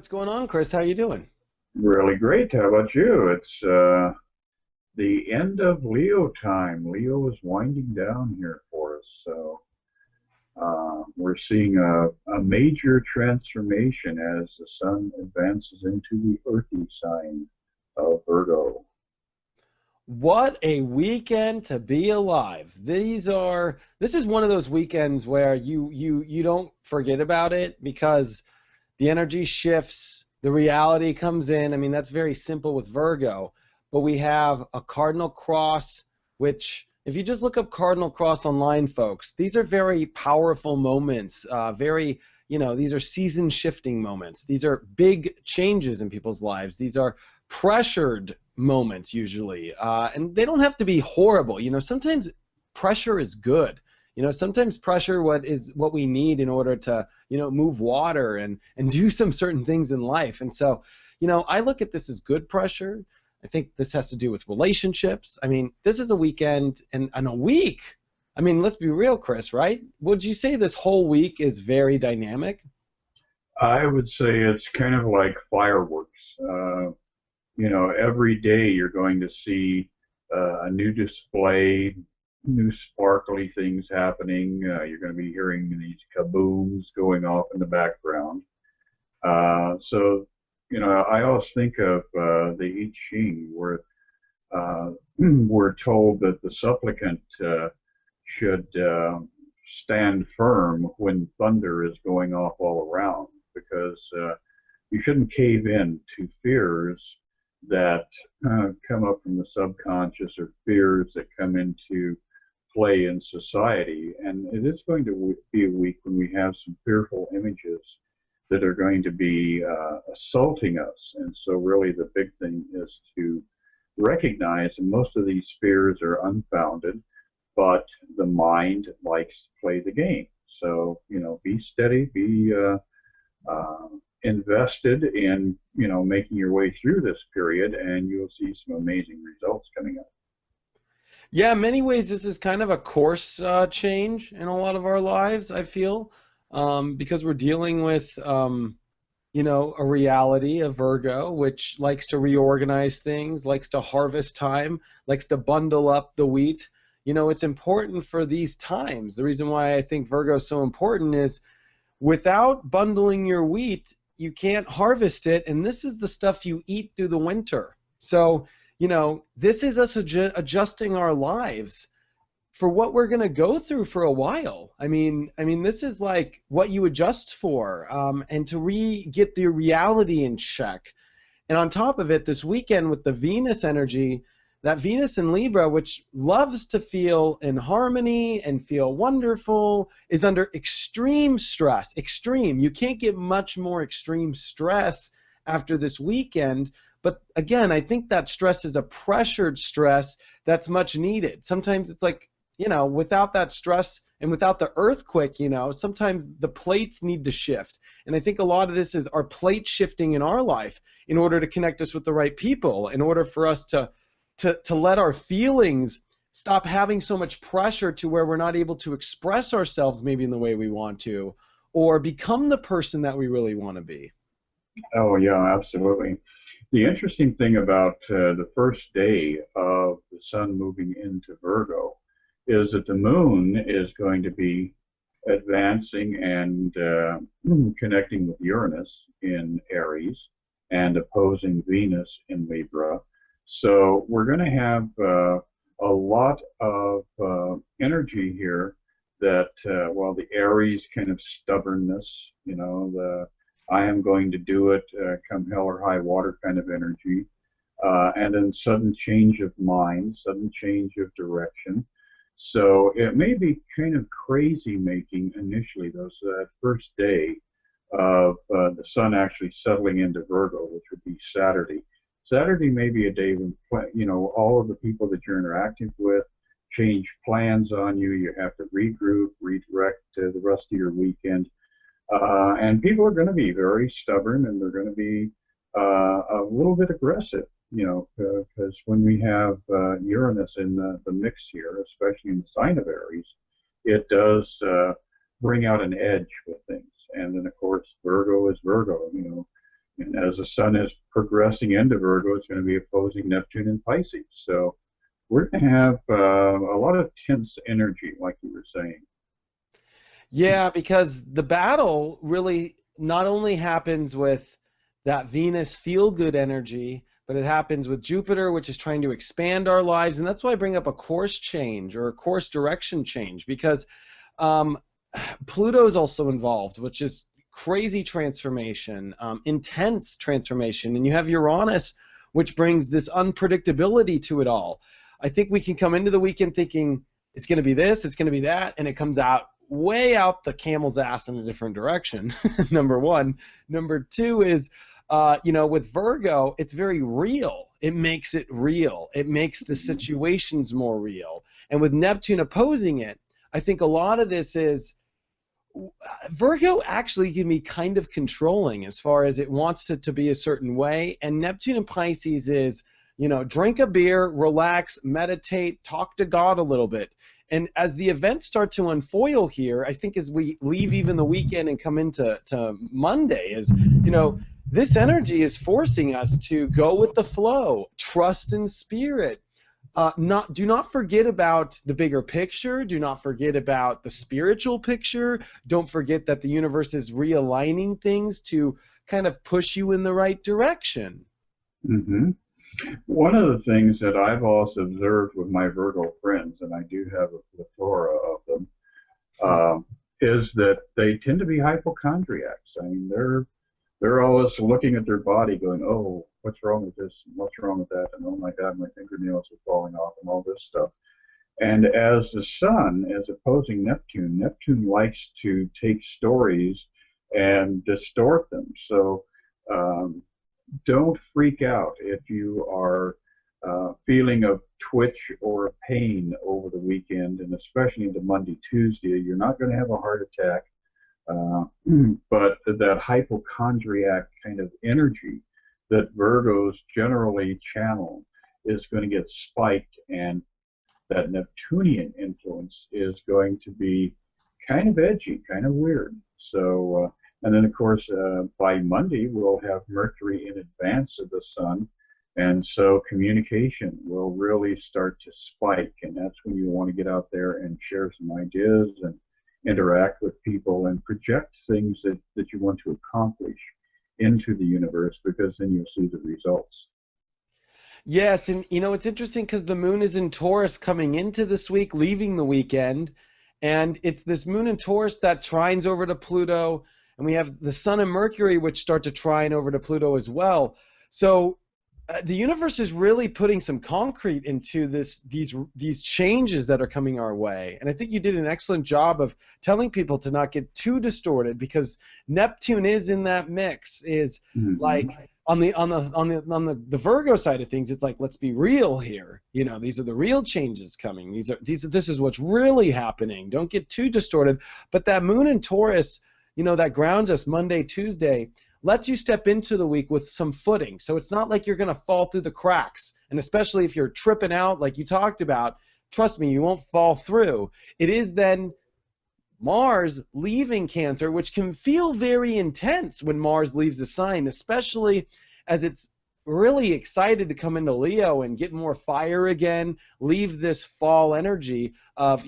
What's going on, Chris? How you doing? Really great. How about you? It's the end of Leo time. Leo is winding down here for us. So we're seeing a major transformation as the sun advances into the earthy sign of Virgo. What a weekend to be alive. This is one of those weekends where you don't forget about it because the energy shifts, the reality comes in. I mean, that's very simple with Virgo, but we have a cardinal cross, which if you just look up cardinal cross online, folks, these are very powerful moments, these are season shifting moments. These are big changes in people's lives. These are pressured moments usually, and they don't have to be horrible. Sometimes pressure is good. Sometimes pressure what we need in order to move water and do some certain things in life. And so I look at this as good pressure. I think this has to do with relationships. I mean, this is a weekend and a week. I mean, let's be real, Chris, right? Would you say this whole week is very dynamic? I would say it's kind of like fireworks. Every day you're going to see a new display, new sparkly things happening. You're going to be hearing these kabooms going off in the background. I always think of the I Ching, where we're told that the supplicant should stand firm when thunder is going off all around, because you shouldn't cave in to fears that come up from the subconscious, or fears that come into play in society. And it is going to be a week when we have some fearful images that are going to be assaulting us. And so really the big thing is to recognize that most of these fears are unfounded, but the mind likes to play the game. So, be steady, be invested in, making your way through this period, and you'll see some amazing results coming up. Yeah, in many ways, this is kind of a course change in a lot of our lives, I feel, because we're dealing with, a reality of Virgo, which likes to reorganize things, likes to harvest time, likes to bundle up the wheat. It's important for these times. The reason why I think Virgo is so important is without bundling your wheat, you can't harvest it, and this is the stuff you eat through the winter. So, this is us adjusting our lives for what we're going to go through for a while. I mean, this is like what you adjust for, and to get the reality in check. And on top of it, this weekend with the Venus energy, that Venus in Libra, which loves to feel in harmony and feel wonderful, is under extreme stress. Extreme. You can't get much more extreme stress after this weekend. But again, I think that stress is a pressured stress that's much needed. Sometimes it's like, without that stress and without the earthquake, sometimes the plates need to shift. And I think a lot of this is our plate shifting in our life in order to connect us with the right people, in order for us to let our feelings stop having so much pressure to where we're not able to express ourselves maybe in the way we want to, or become the person that we really want to be. Oh, yeah, absolutely. The interesting thing about the first day of the sun moving into Virgo is that the moon is going to be advancing and connecting with Uranus in Aries and opposing Venus in Libra. So we're going to have a lot of energy here that, the Aries kind of stubbornness, the I am going to do it, come hell or high water kind of energy, and then sudden change of mind, sudden change of direction. So it may be kind of crazy making initially, that first day of the sun actually settling into Virgo, which would be Saturday. Saturday may be a day when, all of the people that you're interacting with change plans on you. You have to regroup, redirect the rest of your weekend. And people are going to be very stubborn, and they're going to be a little bit aggressive, because when we have Uranus in the mix here, especially in the sign of Aries, it does bring out an edge with things. And then, of course, Virgo is Virgo. And as the sun is progressing into Virgo, it's going to be opposing Neptune in Pisces. So we're going to have a lot of tense energy, like you were saying. Yeah, because the battle really not only happens with that Venus feel good energy, but it happens with Jupiter, which is trying to expand our lives. And that's why I bring up a course change or a course direction change, because um, Pluto is also involved, which is crazy transformation, intense transformation. And you have Uranus, which brings this unpredictability to it all. I think we can come into the weekend thinking it's going to be this, it's going to be that, and it comes out way out the camel's ass in a different direction. Number one. Number two is, with Virgo, it's very real. It makes it real. It makes the situations more real. And with Neptune opposing it, I think a lot of this is Virgo actually can be kind of controlling as far as it wants it to be a certain way. And Neptune in Pisces is, drink a beer, relax, meditate, talk to God a little bit. And as the events start to unfoil here, I think as we leave even the weekend and come into Monday, this energy is forcing us to go with the flow, trust in spirit. Do not forget about the bigger picture. Do not forget about the spiritual picture. Don't forget that the universe is realigning things to kind of push you in the right direction. Mm-hmm. One of the things that I've also observed with my Virgo friends, and I do have a plethora of them, is that they tend to be hypochondriacs. I mean, they're always looking at their body going, oh, what's wrong with this and what's wrong with that, and oh my God, my fingernails are falling off and all this stuff. And as the sun is opposing Neptune, Neptune likes to take stories and distort them. So don't freak out if you are feeling a twitch or a pain over the weekend, and especially into Monday, Tuesday. You're not going to have a heart attack. But that hypochondriac kind of energy that Virgos generally channel is going to get spiked, and that Neptunian influence is going to be kind of edgy, kind of weird. So, and then of course, by Monday, we'll have Mercury in advance of the sun. And so communication will really start to spike, and that's when you want to get out there and share some ideas and interact with people and project things that you want to accomplish into the universe, because then you'll see the results. Yes, and it's interesting because the moon is in Taurus coming into this week, leaving the weekend, and it's this moon in Taurus that trines over to Pluto, and we have the sun and Mercury which start to trine over to Pluto as well. So the universe is really putting some concrete into these changes that are coming our way, and I think you did an excellent job of telling people to not get too distorted, because Neptune is in that mix. Is like on the Virgo side of things, it's like, let's be real here. These are the real changes coming. This is what's really happening. Don't get too distorted. But that moon in Taurus, that grounds us Monday, Tuesday, lets you step into the week with some footing. So it's not like you're going to fall through the cracks. And especially if you're tripping out like you talked about, trust me, you won't fall through. It is then Mars leaving Cancer, which can feel very intense when Mars leaves a sign, especially as it's really excited to come into Leo and get more fire again, leave this fall energy of,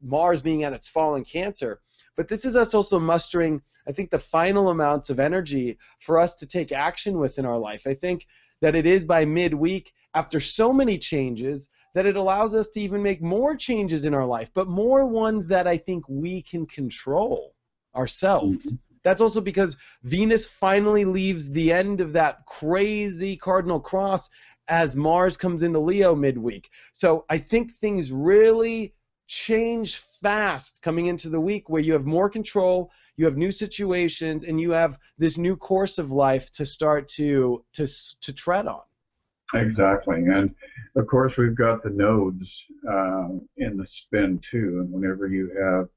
Mars being at its fall in Cancer. But this is us also mustering, I think, the final amounts of energy for us to take action with in our life. I think that it is by midweek, after so many changes, that it allows us to even make more changes in our life, but more ones that I think we can control ourselves. That's also because Venus finally leaves the end of that crazy cardinal cross as Mars comes into Leo midweek. So I think things really change fast coming into the week, where you have more control, you have new situations, and you have this new course of life to start to tread on. Exactly. And of course, we've got the nodes in the spin too. And whenever you have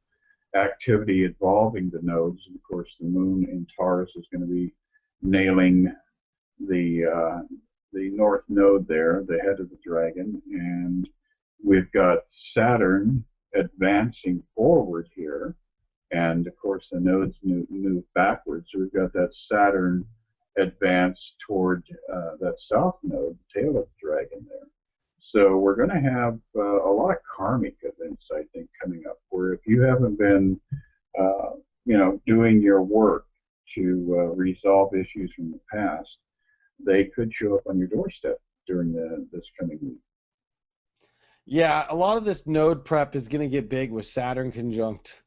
activity involving the nodes, of course, the moon in Taurus is going to be nailing the north node there, the head of the dragon. And we've got Saturn advancing forward here, and of course the nodes move backwards. So we've got that Saturn advance toward that south node, the tail of the dragon there. So we're going to have a lot of karmic events, I think, coming up, where if you haven't been, doing your work to resolve issues from the past, they could show up on your doorstep during this coming week. Yeah, a lot of this node prep is going to get big with Saturn conjunct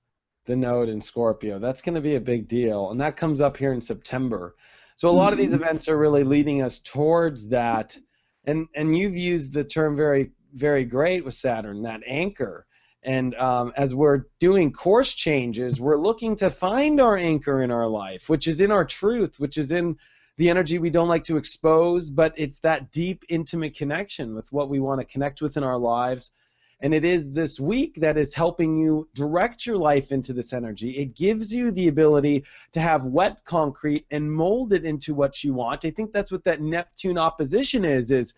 the node in Scorpio. That's going to be a big deal, and that comes up here in September. So a lot of these events are really leading us towards that, and you've used the term very, very great with Saturn, that anchor. And as we're doing course changes, we're looking to find our anchor in our life, which is in our truth, which is in the energy we don't like to expose, but it's that deep, intimate connection with what we want to connect with in our lives. And it is this week that is helping you direct your life into this energy. It gives you the ability to have wet concrete and mold it into what you want. I think that's what that Neptune opposition is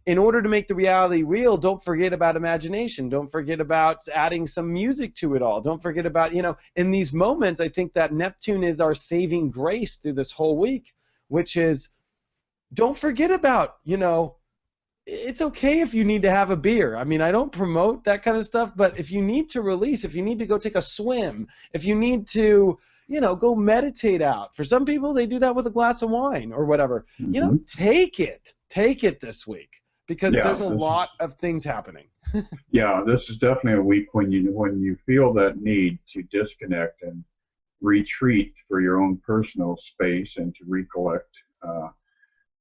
in order to make the reality real, don't forget about imagination. Don't forget about adding some music to it all. Don't forget about, in these moments, I think that Neptune is our saving grace through this whole week, which is don't forget about, it's okay if you need to have a beer. I mean, I don't promote that kind of stuff, but if you need to release, if you need to go take a swim, if you need to, go meditate out. For some people, they do that with a glass of wine or whatever. Take it this week because there's a lot of things happening. Yeah, this is definitely a week when you feel that need to disconnect and retreat for your own personal space and to recollect.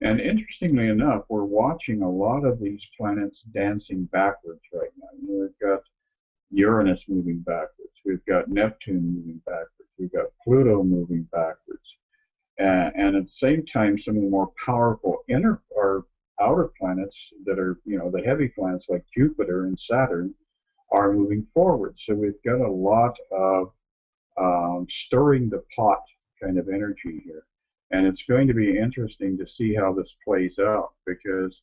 And interestingly enough, we're watching a lot of these planets dancing backwards right now. We've got Uranus moving backwards. We've got Neptune moving backwards. We've got Pluto moving backwards. And at the same time, some of the more powerful inner or outer planets that are, the heavy planets like Jupiter and Saturn are moving forward. So we've got a lot of stirring the pot kind of energy here. And it's going to be interesting to see how this plays out because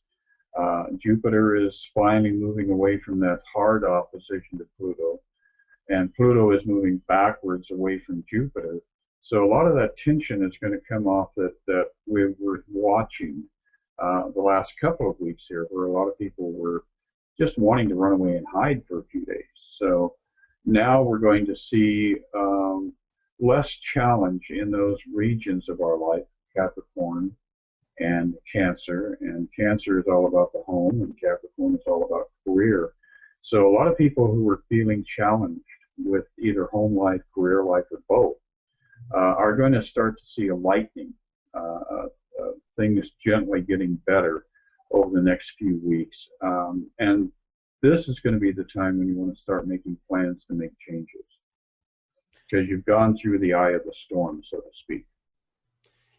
Jupiter is finally moving away from that hard opposition to Pluto, and Pluto is moving backwards away from Jupiter. So a lot of that tension is going to come off that we were watching the last couple of weeks here, where a lot of people were just wanting to run away and hide for a few days. So now we're going to see less challenge in those regions of our life, Capricorn and Cancer. And Cancer is all about the home, and Capricorn is all about career. So a lot of people who were feeling challenged with either home life, career life, or both are going to start to see a lightening, things gently getting better over the next few weeks. And this is going to be the time when you want to start making plans to make changes, because you've gone through the eye of the storm, so to speak.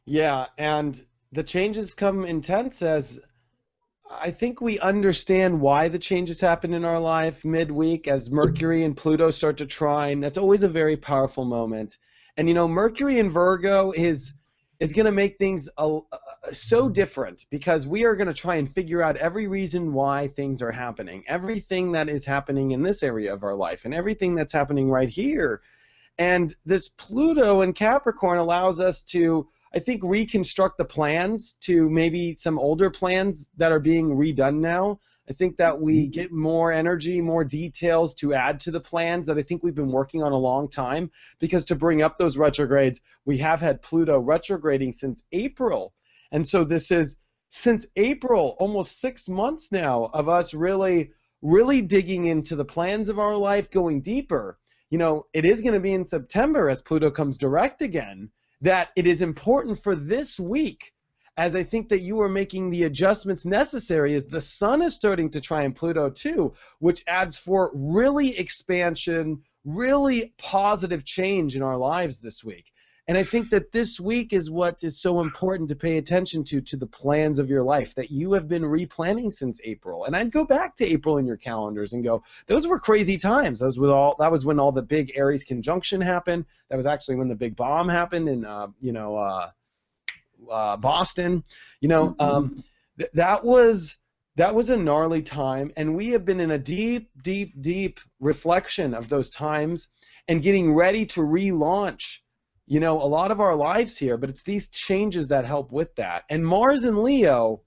Yeah, and the changes come intense as I think we understand why the changes happen in our life midweek as Mercury and Pluto start to trine. That's always a very powerful moment. And, Mercury in Virgo is going to make things so different because we are going to try and figure out every reason why things are happening, everything that is happening in this area of our life, and everything that's happening right here. And this Pluto in Capricorn allows us to, I think, reconstruct the plans to maybe some older plans that are being redone now. I think that we get more energy, more details to add to the plans that I think we've been working on a long time, because to bring up those retrogrades, we have had Pluto retrograding since April. And so this is, since April, almost 6 months now of us really, really digging into the plans of our life, going deeper. It is going to be in September as Pluto comes direct again that it is important for this week, as I think that you are making the adjustments necessary as the Sun is starting to trine Pluto too, which adds for really expansion, really positive change in our lives this week. And I think that this week is what is so important to pay attention to the plans of your life that you have been replanning since April. And I'd go back to April in your calendars and go, those were crazy times. That was when all the big Aries conjunction happened. That was actually when the big bomb happened in Boston. That was a gnarly time, and we have been in a deep, deep, deep reflection of those times and getting ready to relaunch you know, a lot of our lives here, but it's these changes that help with that. And Mars in Leo,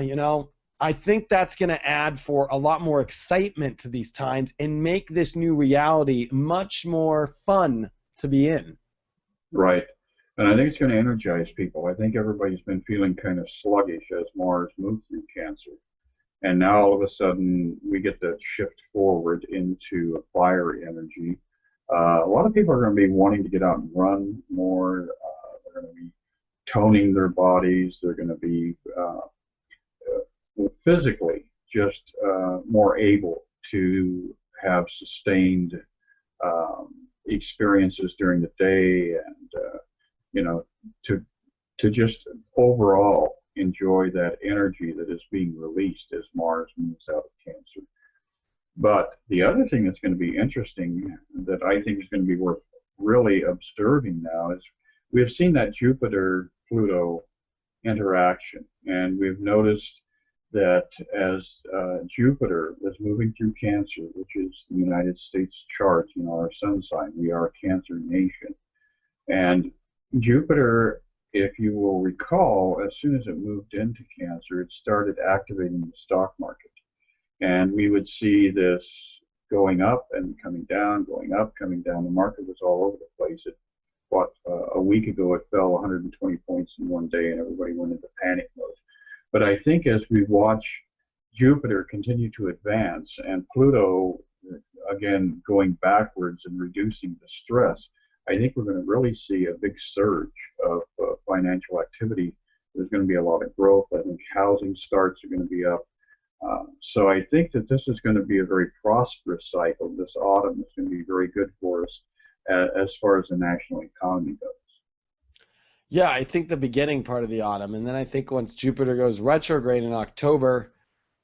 you know, I think that's going to add for a lot more excitement to these times and make this new reality much more fun to be in. Right. And I think it's going to energize people. I think everybody's been feeling kind of sluggish as Mars moves through Cancer. And now all of a sudden we get that shift forward into a fiery energy. A lot of people are going to be wanting to get out and run more. They're going to be toning their bodies. They're going to be physically just more able to have sustained experiences during the day, and you know, to just overall enjoy that energy that is being released as Mars moves out of Cancer. But the other thing that's going to be interesting that I think is going to be worth really observing now is we have seen that Jupiter-Pluto interaction, and we've noticed that as Jupiter is moving through Cancer, which is the United States chart, you know, our sun sign, we are a Cancer nation. And Jupiter, if you will recall, as soon as it moved into Cancer, it started activating the stock market. And we would see this going up and coming down, going up, coming down. The market was all over the place. A week ago, it fell 120 points in one day, and everybody went into panic mode. But I think as we watch Jupiter continue to advance and Pluto, again, going backwards and reducing the stress, I think we're going to really see a big surge of financial activity. There's going to be a lot of growth. I think housing starts are going to be up. So I think that this is going to be a very prosperous cycle. This autumn is going to be very good for us as far as the national economy goes. Yeah, I think the beginning part of the autumn, and then I think once Jupiter goes retrograde in October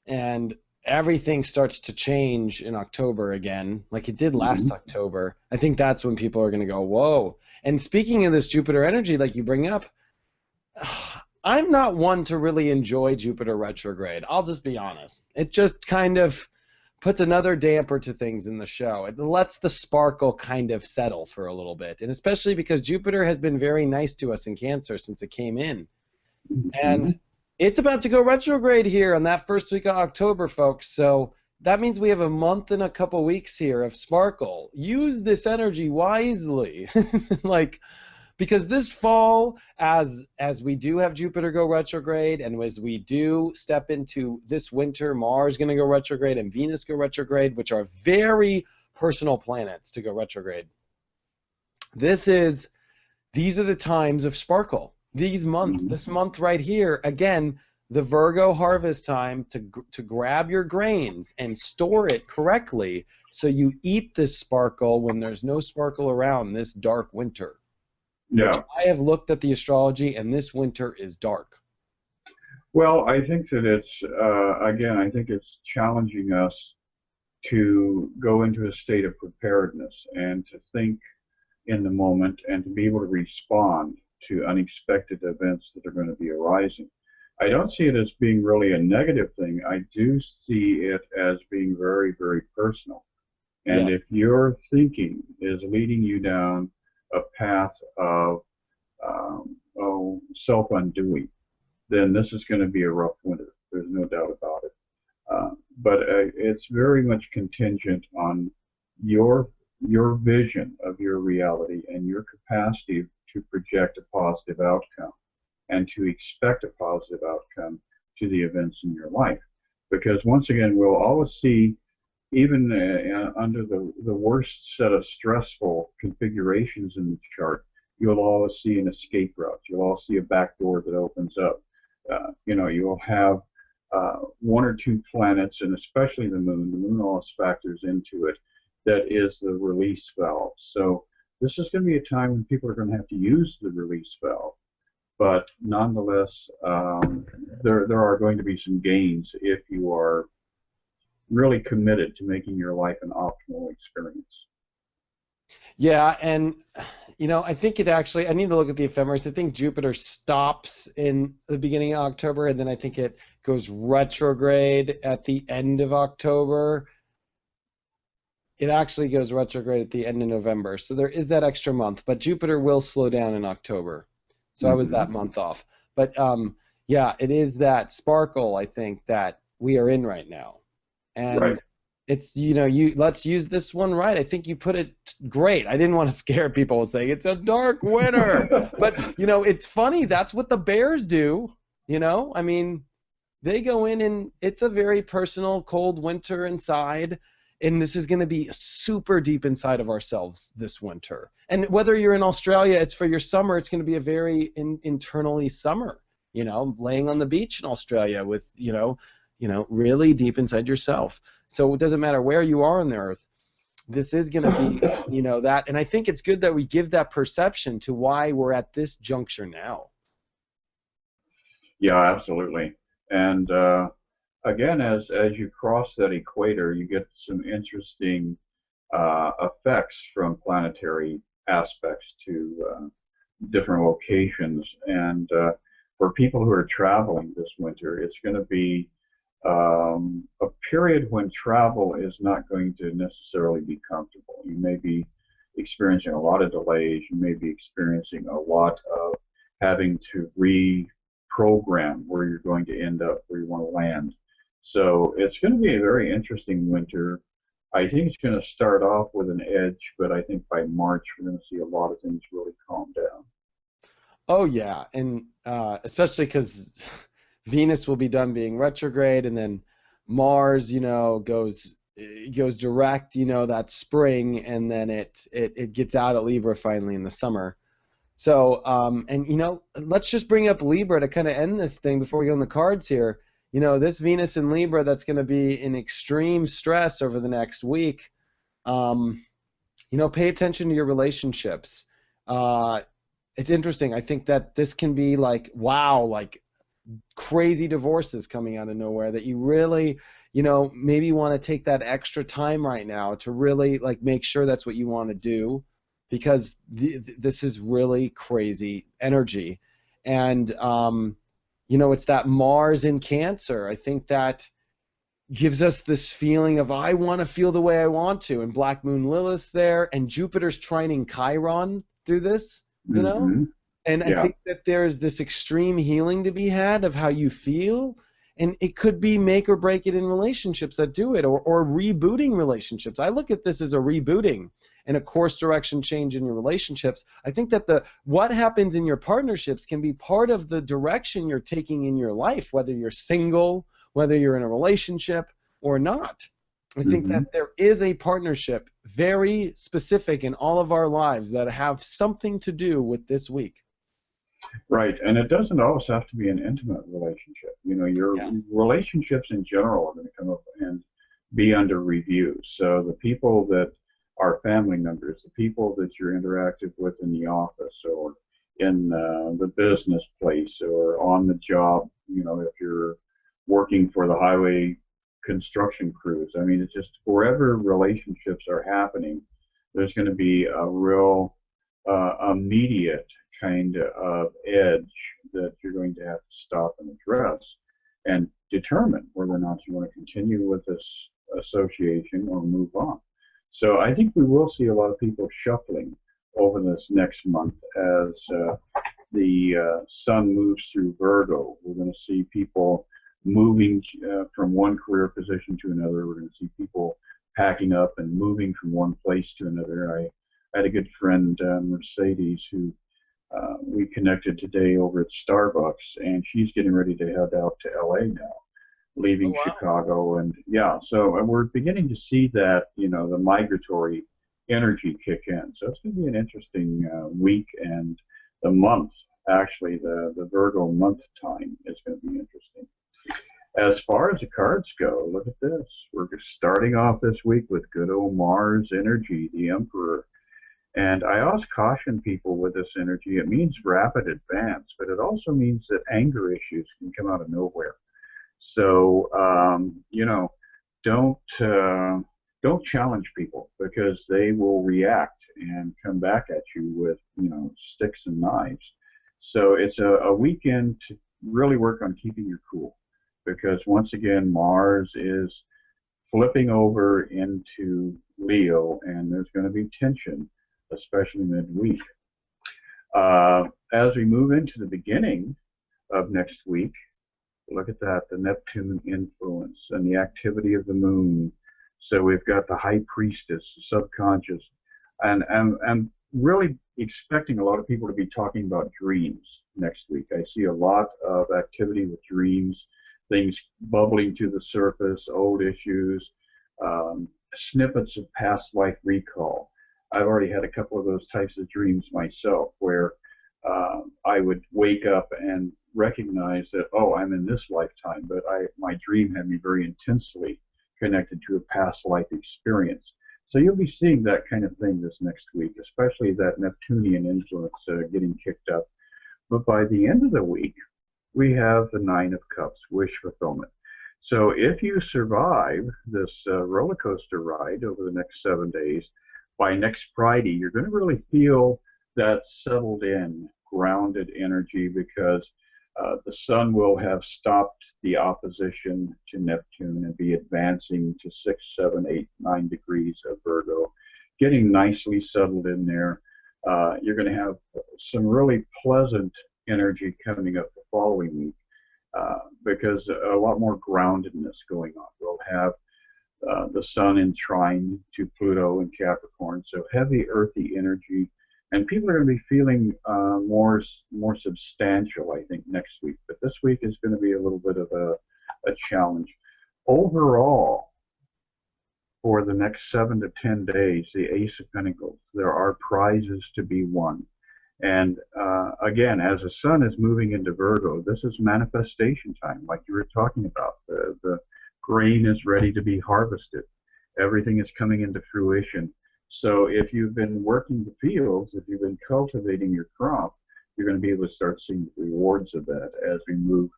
and everything starts to change in October again, like it did last October, I think that's when people are going to go, whoa. And speaking of this Jupiter energy, like you bring up, I'm not one to really enjoy Jupiter retrograde. I'll just be honest. It just kind of puts another damper to things in the show. It lets the sparkle kind of settle for a little bit, and especially because Jupiter has been very nice to us in Cancer since it came in. And it's about to go retrograde here on that first week of October, folks. So that means we have a month and a couple weeks here of sparkle. Use this energy wisely. Like, because this fall, as we do have Jupiter go retrograde, and as we do step into this winter, Mars going to go retrograde and Venus go retrograde, which are very personal planets to go retrograde. These are the times of sparkle. These months, this month right here, again, the Virgo harvest time to grab your grains and store it correctly so you eat this sparkle when there's no sparkle around this dark winter. Yeah. I have looked at the astrology, and this winter is dark. Well, I think that it's, again, I think it's challenging us to go into a state of preparedness and to think in the moment and to be able to respond to unexpected events that are going to be arising. I don't see it as being really a negative thing. I do see it as being very, very personal. And Yes. if your thinking is leading you down a path of self-undoing, then this is going to be a rough winter. There's no doubt about it. But it's very much contingent on your vision of your reality and your capacity to project a positive outcome and to expect a positive outcome to the events in your life. Because once again, we'll always see, even under the worst set of stressful configurations in the chart, you'll always see an escape route. You'll always see a back door that opens up. You'll have one or two planets, and especially the moon. The moon always factors into it. That is the release valve. So this is going to be a time when people are going to have to use the release valve. But nonetheless, there are going to be some gains if you are really committed to making your life an optimal experience. Yeah, and I think it actually, I need to look at the ephemeris. I think Jupiter stops in the beginning of October, and then I think it goes retrograde at the end of October. it actually goes retrograde at the end of November. So there is that extra month, but Jupiter will slow down in October. So I was Hmm. that month off. But yeah, it is that sparkle, I think, that we are in right now. Right. And it's, let's use this one right. I think you put it great. I didn't want to scare people saying it's a dark winter. But, it's funny. That's what the bears do. I mean, they go in and it's a very personal, cold winter inside. And this is going to be super deep inside of ourselves this winter. And whether you're in Australia, it's for your summer, it's going to be a very internally summer, laying on the beach in Australia with, really deep inside yourself. So it doesn't matter where you are on the earth. This is going to be, that. And I think it's good that we give that perception to why we're at this juncture now. Yeah, absolutely. And again, as you cross that equator, you get some interesting effects from planetary aspects to different locations. And for people who are traveling this winter, it's going to be a period when travel is not going to necessarily be comfortable. You may be experiencing a lot of delays. You may be experiencing a lot of having to reprogram where you're going to end up, where you want to land. So it's going to be a very interesting winter. I think it's going to start off with an edge, but I think by March we're going to see a lot of things really calm down. Oh yeah, and especially because Venus will be done being retrograde, and then Mars, goes direct, that spring, and then it gets out of Libra finally in the summer. So and let's just bring up Libra to kind of end this thing before we go on the cards here. This Venus in Libra that's going to be in extreme stress over the next week. Um, pay attention to your relationships. Uh, it's interesting. I think that this can be like, wow, like crazy divorces coming out of nowhere that you really, maybe want to take that extra time right now to really like make sure that's what you want to do, because this is really crazy energy. And it's that Mars in Cancer. I think that gives us this feeling of I want to feel the way I want to, and Black Moon Lilith's there, and Jupiter's trining Chiron through this, Hmm. and I Yeah. think that there's this extreme healing to be had of how you feel, and it could be make or break it in relationships that do it, or rebooting relationships. I look at this as a rebooting and a course direction change in your relationships. I think that what happens in your partnerships can be part of the direction you're taking in your life, whether you're single, whether you're in a relationship or not. I think Hmm. that there is a partnership very specific in all of our lives that have something to do with this week. Right. And it doesn't always have to be an intimate relationship. Your Yeah. relationships in general are going to come up and be under review. So the people that are family members, the people that you're interactive with in the office or in the business place or on the job, if you're working for the highway construction crews. I mean, it's just wherever relationships are happening, there's going to be a real immediate kind of edge that you're going to have to stop and address and determine whether or not you want to continue with this association or move on. So I think we will see a lot of people shuffling over this next month as the sun moves through Virgo. We're going to see people moving from one career position to another. We're going to see people packing up and moving from one place to another. I had a good friend, Mercedes, who we connected today over at Starbucks, and she's getting ready to head out to LA now, Oh, leaving wow. Chicago. And yeah, so we're beginning to see that, the migratory energy kick in. So it's going to be an interesting week, and the month, actually, the Virgo month time is going to be interesting. As far as the cards go, look at this. We're starting off this week with good old Mars energy, the Emperor. And I always caution people with this energy. It means rapid advance, but it also means that anger issues can come out of nowhere. So don't don't challenge people because they will react and come back at you with sticks and knives. So it's a weekend to really work on keeping your cool because once again Mars is flipping over into Leo, and there's going to be tension, especially midweek. As we move into the beginning of next week, look at that, the Neptune influence and the activity of the moon. So we've got the high priestess, the subconscious, and I'm really expecting a lot of people to be talking about dreams next week. I see a lot of activity with dreams, things bubbling to the surface, old issues, snippets of past life recall. I've already had a couple of those types of dreams myself where I would wake up and recognize that, oh, I'm in this lifetime, but my dream had me very intensely connected to a past life experience. So you'll be seeing that kind of thing this next week, especially that Neptunian influence getting kicked up. But by the end of the week, we have the Nine of Cups, wish fulfillment. So if you survive this roller coaster ride over the next 7 days, by next Friday, you're going to really feel that settled in, grounded energy, because the sun will have stopped the opposition to Neptune and be advancing to 6, 7, 8, 9 degrees of Virgo, getting nicely settled in there. You're going to have some really pleasant energy coming up the following week because a lot more groundedness going on. We'll have the sun in trine to Pluto and Capricorn, so heavy earthy energy. And people are going to be feeling more substantial, I think, next week. But this week is going to be a little bit of a challenge. Overall, for the next 7 to 10 days, the Ace of Pentacles, there are prizes to be won. And again, as the sun is moving into Virgo, this is manifestation time, like you were talking about. The grain is ready to be harvested. Everything is coming into fruition. So if you've been working the fields, if you've been cultivating your crop, you're going to be able to start seeing the rewards of that as we move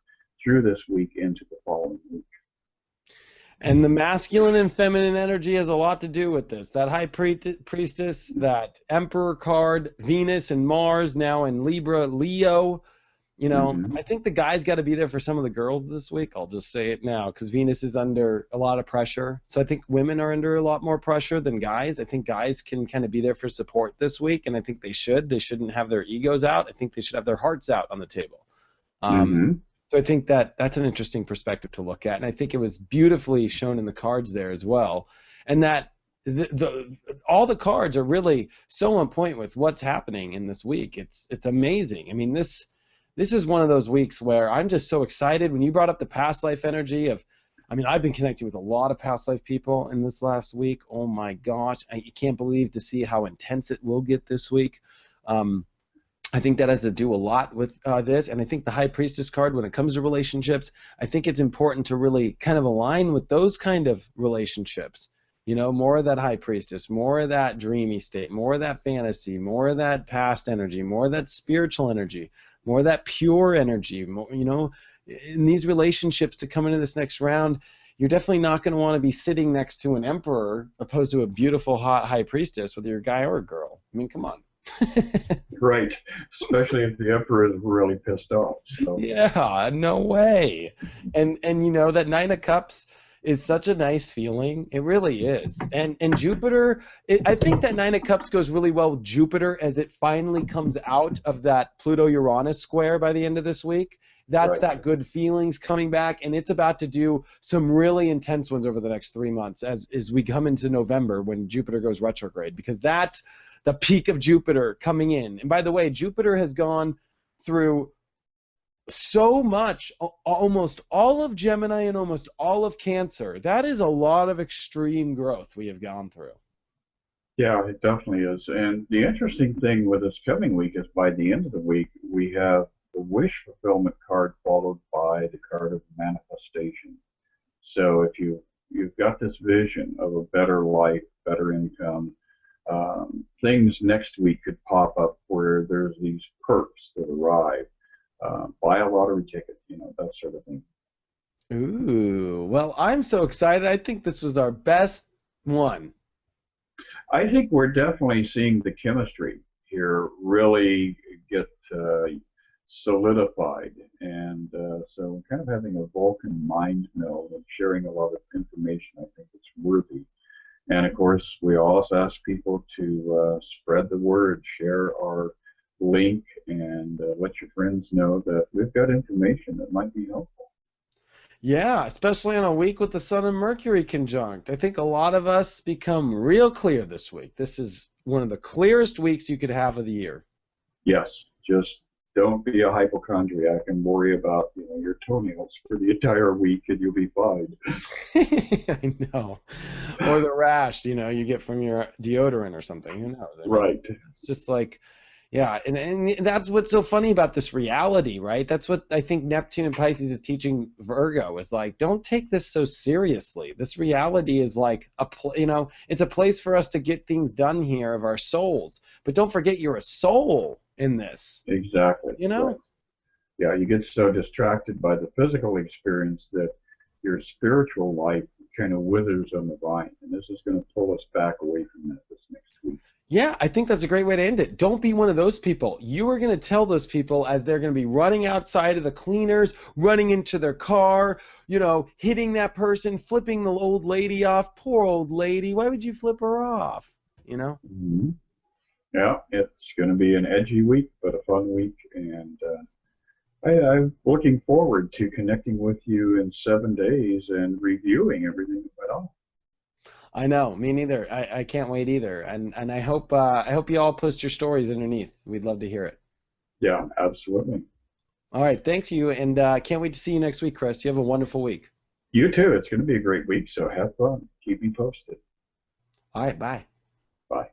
through this week into the following week. And the masculine and feminine energy has a lot to do with this. That high priestess, that emperor card, Venus and Mars now in Libra, Leo. You know, I think the guys got to be there for some of the girls this week. I'll just say it now because Venus is under a lot of pressure. So I think women are under a lot more pressure than guys. I think guys can kind of be there for support this week, and I think they should. They shouldn't have their egos out. I think they should have their hearts out on the table. So I think that's an interesting perspective to look at, and I think it was beautifully shown in the cards there as well. And that all the cards are really so on point with what's happening in this week. It's amazing. I mean, this is one of those weeks where I'm just so excited. When you brought up the past life energy I've been connecting with a lot of past life people in this last week. Oh my gosh, I can't believe to see how intense it will get this week. I think that has to do a lot with this, and I think the High Priestess card, when it comes to relationships, I think it's important to really kind of align with those kind of relationships. You know, more of that High Priestess, more of that dreamy state, more of that fantasy, more of that past energy, more of that spiritual energy, more of that pure energy. More, you know, in these relationships to come into this next round, you're definitely not going to want to be sitting next to an emperor opposed to a beautiful, hot High Priestess, whether you're a guy or a girl. I mean, come on. Right, especially if the emperor is really pissed off. So. Yeah, no way. And you know, that Nine of Cups is such a nice feeling. It really is. And Jupiter, I think that Nine of Cups goes really well with Jupiter as it finally comes out of that Pluto-Uranus square by the end of this week. That's right. That good feelings coming back, and it's about to do some really intense ones over the next 3 months as we come into November when Jupiter goes retrograde, because that's the peak of Jupiter coming in. And by the way, Jupiter has gone through so much, almost all of Gemini and almost all of Cancer. That is a lot of extreme growth we have gone through. Yeah, it definitely is. And the interesting thing with this coming week is by the end of the week, we have the wish fulfillment card followed by the card of manifestation. So if you've got this vision of a better life, better income, things next week could pop up where there's these perks that arrive. Buy a lottery ticket, you know, that sort of thing. Ooh, well, I'm so excited. I think this was our best one. I think we're definitely seeing the chemistry here really get solidified, and so kind of having a Vulcan mind meld and sharing a lot of information. I think it's worthy. And of course, we also ask people to spread the word, share our link, and let your friends know that we've got information that might be helpful. Yeah, especially on a week with the Sun and Mercury conjunct. I think a lot of us become real clear this week. This is one of the clearest weeks you could have of the year. Yes, just don't be a hypochondriac and worry about your toenails for the entire week, and you'll be fine. I know. Or the rash, you get from your deodorant or something. Who knows? I mean, Right. it's just like, yeah, and that's what's so funny about this reality, right? That's what I think Neptune and Pisces is teaching Virgo is like, don't take this so seriously. This reality is like it's a place for us to get things done here of our souls. But don't forget you're a soul in this, Exactly. you Right. know? Yeah, you get so distracted by the physical experience that your spiritual life kind of withers on the vine. And this is going to pull us back away from that this next week. Yeah, I think that's a great way to end it. Don't be one of those people. You are going to tell those people as they're going to be running outside of the cleaners, running into their car, hitting that person, flipping the old lady off. Poor old lady. Why would you flip her off? You know? Mm-hmm. Yeah, it's going to be an edgy week, but a fun week. And I'm looking forward to connecting with you in 7 days and reviewing everything that went on. I know. Me neither. I can't wait either. And I hope you all post your stories underneath. We'd love to hear it. Yeah, absolutely. All right. Thanks you. And can't wait to see you next week, Chris. You have a wonderful week. You too. It's going to be a great week, so have fun. Keep me posted. All right. Bye. Bye.